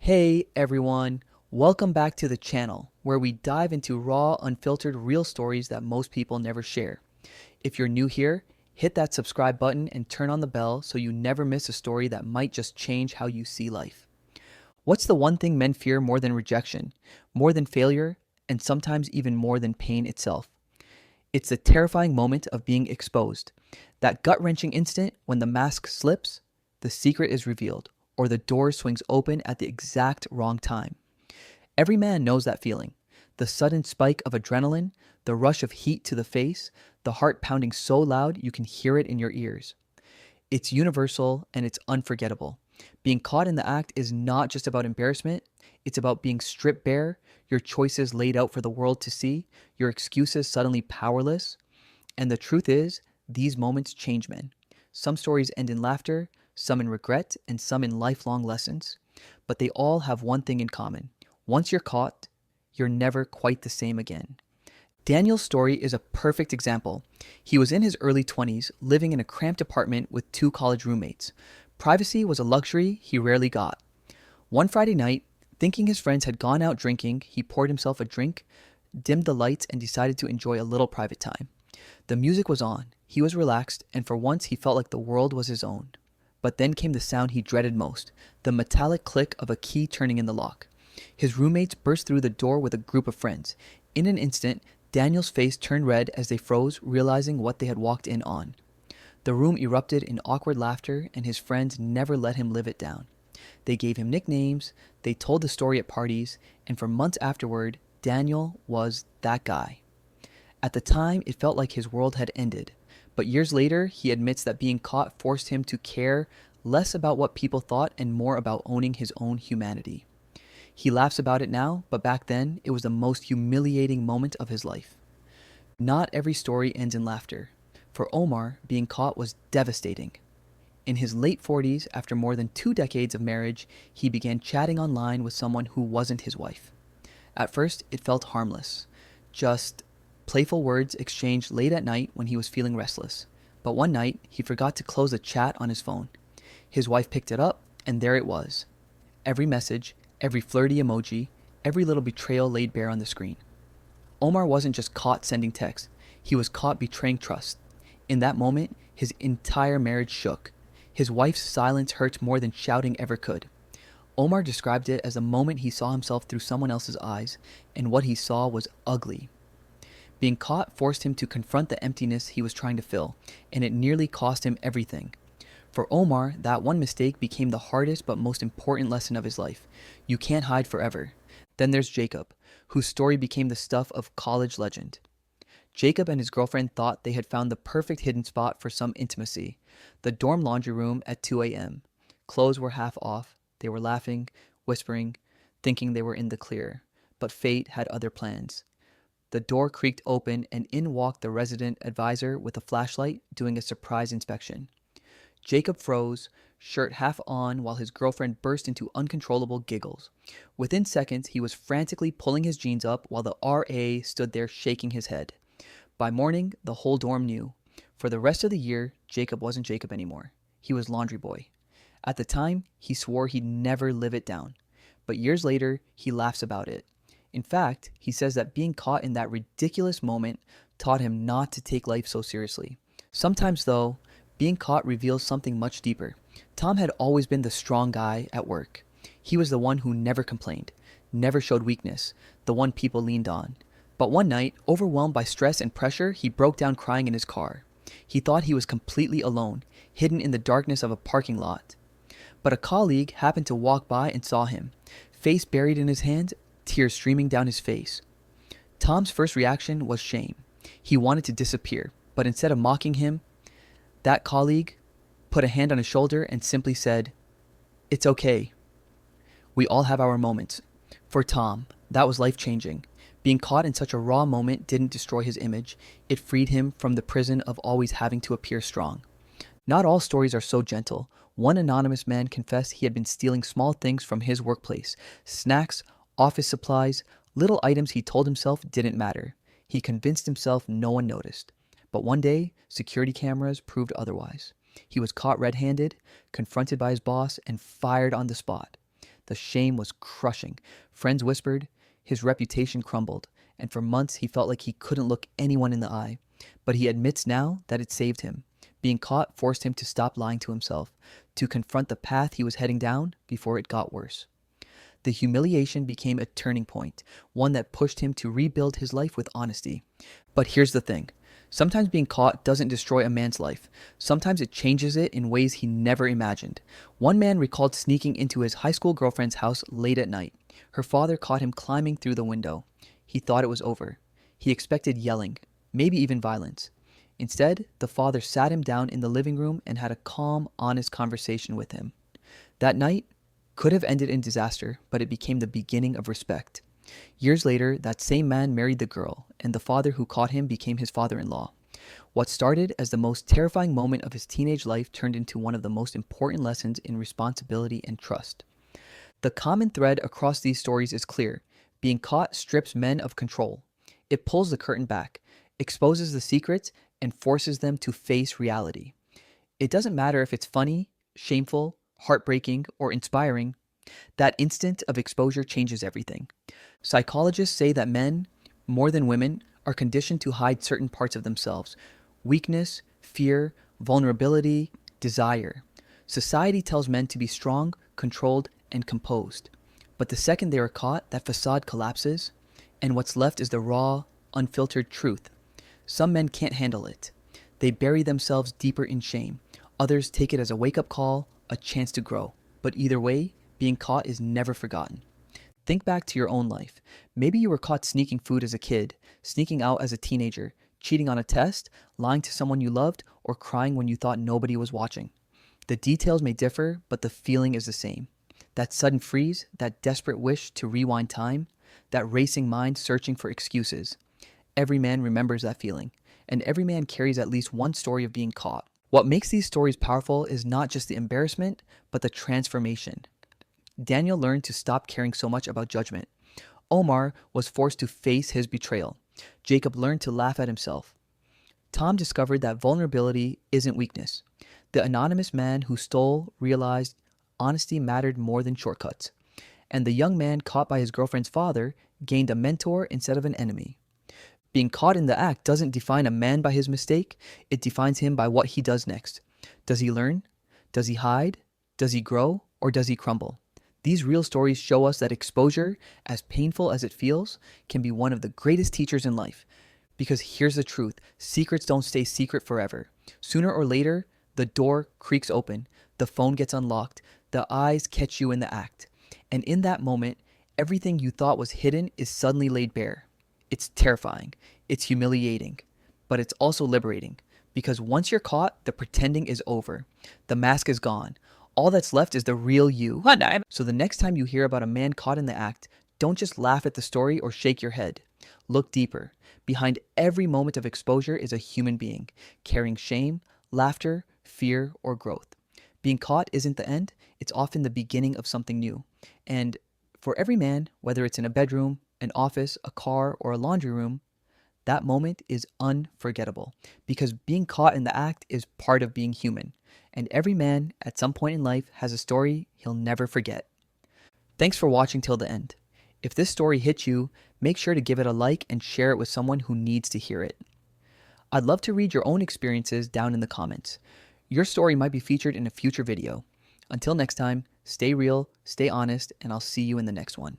Hey everyone, welcome back to the channel where we dive into raw, unfiltered, real stories that most people never share. If you're new here, hit that subscribe button and turn on the bell so you never miss a story that might just change how you see life. What's the one thing men fear more than rejection, more than failure, and sometimes even more than pain itself? It's the terrifying moment of being exposed. That gut wrenching instant when the mask slips, the secret is revealed, or the door swings open at the exact wrong time. Every man knows that feeling. The sudden spike of adrenaline, the rush of heat to the face, the heart pounding so loud you can hear it in your ears. It's universal and it's unforgettable. Being caught in the act is not just about embarrassment, it's about being stripped bare, your choices laid out for the world to see, your excuses suddenly powerless. And the truth is, these moments change men. Some stories end in laughter, some in regret, and some in lifelong lessons. But they all have one thing in common. Once you're caught, you're never quite the same again. Daniel's story is a perfect example. He was in his early 20s, living in a cramped apartment with two college roommates. Privacy was a luxury he rarely got. One Friday night, thinking his friends had gone out drinking, he poured himself a drink, dimmed the lights, and decided to enjoy a little private time. The music was on, he was relaxed, and for once he felt like the world was his own. But then came the sound he dreaded most, the metallic click of a key turning in the lock. His roommates burst through the door with a group of friends. In an instant, Daniel's face turned red as they froze, realizing what they had walked in on. The room erupted in awkward laughter, and his friends never let him live it down. They gave him nicknames, they told the story at parties, and for months afterward, Daniel was that guy. At the time, it felt like his world had ended, but years later, he admits that being caught forced him to care less about what people thought and more about owning his own humanity. He laughs about it now, but back then, it was the most humiliating moment of his life. Not every story ends in laughter. For Omar, being caught was devastating. In his late 40s, after more than 2 decades of marriage, he began chatting online with someone who wasn't his wife. At first, it felt harmless. Just playful words exchanged late at night when he was feeling restless. But one night, he forgot to close the chat on his phone. His wife picked it up, and there it was. Every message, every flirty emoji, every little betrayal laid bare on the screen. Omar wasn't just caught sending texts, he was caught betraying trust. In that moment, his entire marriage shook. His wife's silence hurt more than shouting ever could. Omar described it as the moment he saw himself through someone else's eyes, and what he saw was ugly. Being caught forced him to confront the emptiness he was trying to fill, and it nearly cost him everything. For Omar, that one mistake became the hardest but most important lesson of his life. You can't hide forever. Then there's Jacob, whose story became the stuff of college legend. Jacob and his girlfriend thought they had found the perfect hidden spot for some intimacy, the dorm laundry room at 2 a.m. Clothes were half off, they were laughing, whispering, thinking they were in the clear. But fate had other plans. The door creaked open and in walked the resident advisor with a flashlight doing a surprise inspection. Jacob froze, shirt half on, while his girlfriend burst into uncontrollable giggles. Within seconds, he was frantically pulling his jeans up while the RA stood there shaking his head. By morning, the whole dorm knew. For the rest of the year, Jacob wasn't Jacob anymore. He was laundry boy. At the time, he swore he'd never live it down. But years later, he laughs about it. In fact, he says that being caught in that ridiculous moment taught him not to take life so seriously. Sometimes, though, being caught reveals something much deeper. Tom had always been the strong guy at work. He was the one who never complained, never showed weakness, the one people leaned on. But one night, overwhelmed by stress and pressure, he broke down crying in his car. He thought he was completely alone, hidden in the darkness of a parking lot. But a colleague happened to walk by and saw him, face buried in his hands, tears streaming down his face. Tom's first reaction was shame. He wanted to disappear, but instead of mocking him, that colleague put a hand on his shoulder and simply said, "It's okay. We all have our moments." For Tom, that was life-changing. Being caught in such a raw moment didn't destroy his image. It freed him from the prison of always having to appear strong. Not all stories are so gentle. One anonymous man confessed he had been stealing small things from his workplace. Snacks, office supplies, little items he told himself didn't matter. He convinced himself no one noticed. But one day, security cameras proved otherwise. He was caught red-handed, confronted by his boss, and fired on the spot. The shame was crushing. Friends whispered, his reputation crumbled, and for months he felt like he couldn't look anyone in the eye. But he admits now that it saved him. Being caught forced him to stop lying to himself, to confront the path he was heading down before it got worse. The humiliation became a turning point, one that pushed him to rebuild his life with honesty. But here's the thing. Sometimes being caught doesn't destroy a man's life. Sometimes it changes it in ways he never imagined. One man recalled sneaking into his high school girlfriend's house late at night. Her father caught him climbing through the window. He thought it was over. He expected yelling, maybe even violence. Instead, the father sat him down in the living room and had a calm, honest conversation with him. That night could have ended in disaster, but it became the beginning of respect. Years later, that same man married the girl, and the father who caught him became his father-in-law. What started as the most terrifying moment of his teenage life turned into one of the most important lessons in responsibility and trust. The common thread across these stories is clear. Being caught strips men of control. It pulls the curtain back, exposes the secrets, and forces them to face reality. It doesn't matter if it's funny, shameful, heartbreaking, or inspiring. That instant of exposure changes everything. Psychologists say that men, more than women, are conditioned to hide certain parts of themselves: weakness, fear, vulnerability, desire. Society tells men to be strong, controlled, and composed. But the second they are caught, that facade collapses, and what's left is the raw, unfiltered truth. Some men can't handle it. They bury themselves deeper in shame. Others take it as a wake-up call, a chance to grow. But either way, being caught is never forgotten. Think back to your own life. Maybe you were caught sneaking food as a kid, sneaking out as a teenager, cheating on a test, lying to someone you loved, or crying when you thought nobody was watching. The details may differ, but the feeling is the same. That sudden freeze, that desperate wish to rewind time, that racing mind searching for excuses. Every man remembers that feeling, and every man carries at least one story of being caught. What makes these stories powerful is not just the embarrassment, but the transformation. Daniel learned to stop caring so much about judgment. Omar was forced to face his betrayal. Jacob learned to laugh at himself. Tom discovered that vulnerability isn't weakness. The anonymous man who stole realized honesty mattered more than shortcuts. And the young man caught by his girlfriend's father gained a mentor instead of an enemy. Being caught in the act doesn't define a man by his mistake, it defines him by what he does next. Does he learn? Does he hide? Does he grow? Or does he crumble? These real stories show us that exposure, as painful as it feels, can be one of the greatest teachers in life. Because here's the truth, secrets don't stay secret forever. Sooner or later, the door creaks open, the phone gets unlocked, the eyes catch you in the act. And in that moment, everything you thought was hidden is suddenly laid bare. It's terrifying, it's humiliating, but it's also liberating. Because once you're caught, the pretending is over. The mask is gone. All that's left is the real you. So the next time you hear about a man caught in the act, don't just laugh at the story or shake your head. Look deeper. Behind every moment of exposure is a human being, carrying shame, laughter, fear, or growth. Being caught isn't the end, it's often the beginning of something new. And for every man, whether it's in a bedroom, an office, a car, or a laundry room, that moment is unforgettable. Because being caught in the act is part of being human. And every man, at some point in life, has a story he'll never forget. Thanks for watching till the end. If this story hit you, make sure to give it a like and share it with someone who needs to hear it. I'd love to read your own experiences down in the comments. Your story might be featured in a future video. Until next time, stay real, stay honest, and I'll see you in the next one.